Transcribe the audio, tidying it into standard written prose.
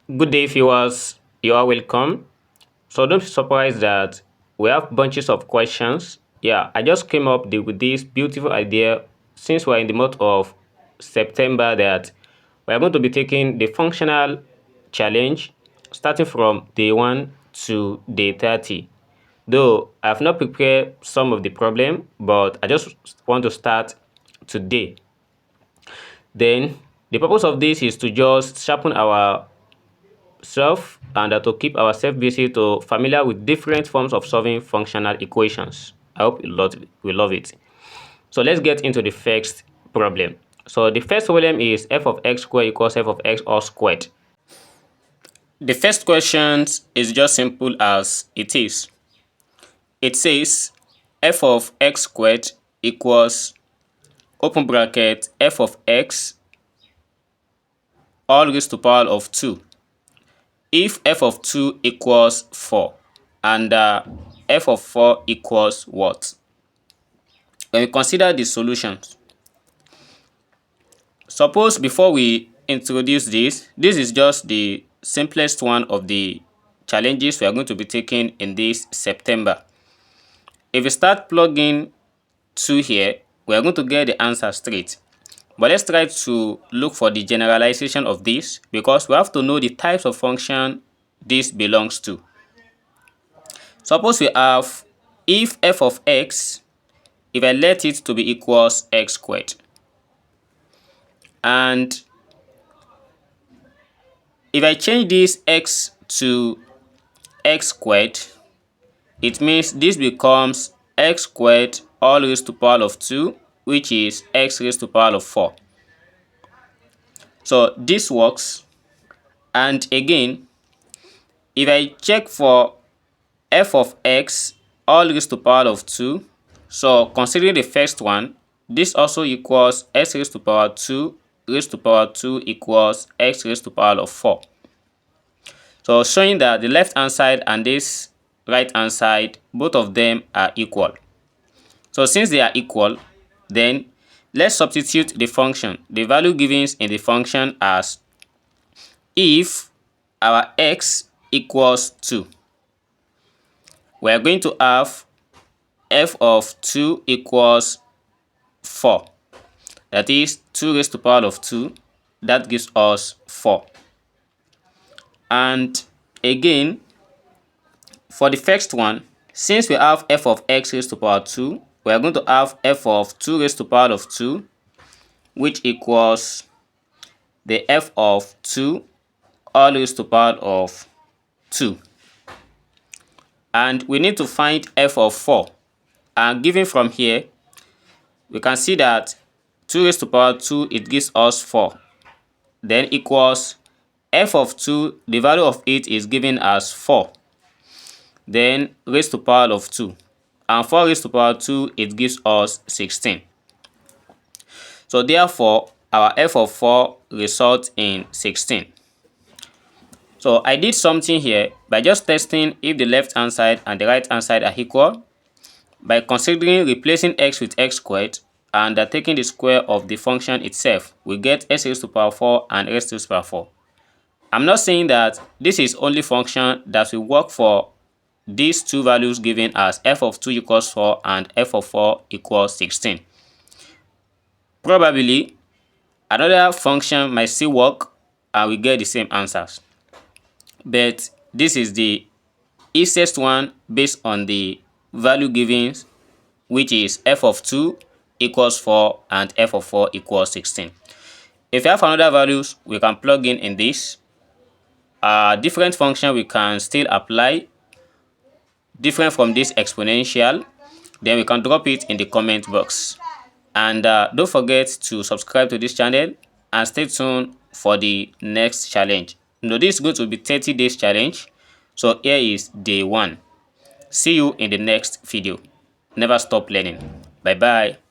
Good day, viewers. You are welcome. So don't be surprised that we have bunches of questions. Yeah, I just came up with this beautiful idea since we're in the month of September that we are going to be taking the functional challenge starting from day 1 to day 30. Though I have not prepared some of the problem, but I just want to start today. Then the purpose of this is to just sharpen our self and to keep ourselves busy to familiar with different forms of solving functional equations. I hope we love it. So let's get into the first problem. So the first problem is f of x squared equals f of x all squared. The first question is just simple as it is. It says f of x squared equals open bracket f of x all raised to power of 2. If f of 2 equals 4 and f of 4 equals what? When we consider the solutions, suppose before we introduce this is just the simplest one of the challenges we are going to be taking in this September. If we start plugging 2 here, we are going to get the answer straight. But let's try to look for the generalization of this because we have to know the types of function this belongs to. Suppose we have if f of x, if I let it to be equals x squared, and if I change this x to x squared, it means this becomes x squared all raised to power of 2, which is x raised to power of 4. So this works. And again, if I check for f of x all raised to power of 2, so considering the first one, this also equals x raised to power 2 raised to power 2 equals x raised to power of 4. So showing that the left hand side and this right hand side, both of them are equal. So since they are equal, then let's substitute the function, the value given in the function as if our x equals 2. We are going to have f of 2 equals 4. That is 2 raised to power of 2. That gives us 4. And again, for the first one, since we have f of x raised to power 2, we are going to have f of 2 raised to power of 2, which equals the f of 2 all raised to power of 2. And we need to find f of 4. And given from here, we can see that 2 raised to power 2, it gives us 4. Then equals f of 2, the value of it is given as 4. Then raised to power of 2. And 4 raised to power 2, it gives us 16. So therefore, our f of 4 results in 16. So I did something here by just testing if the left hand side and the right hand side are equal by considering replacing x with x squared and taking the square of the function itself. We get x raised to power 4 and x raised to power 4. I'm not saying that this is only function that will work for these two values given as f of 2 equals 4 and f of 4 equals 16. Probably another function might still work and we get the same answers. But this is the easiest one based on the value given, which is f of 2 equals 4 and f of 4 equals 16. If you have another values, we can plug in this. Different function we can still apply different from this exponential, then we can drop it in the comment box. And don't forget to subscribe to this channel and stay tuned for the next challenge. This is going to be 30 days challenge. So here is day 1. See you in the next video. Never stop learning. Bye bye.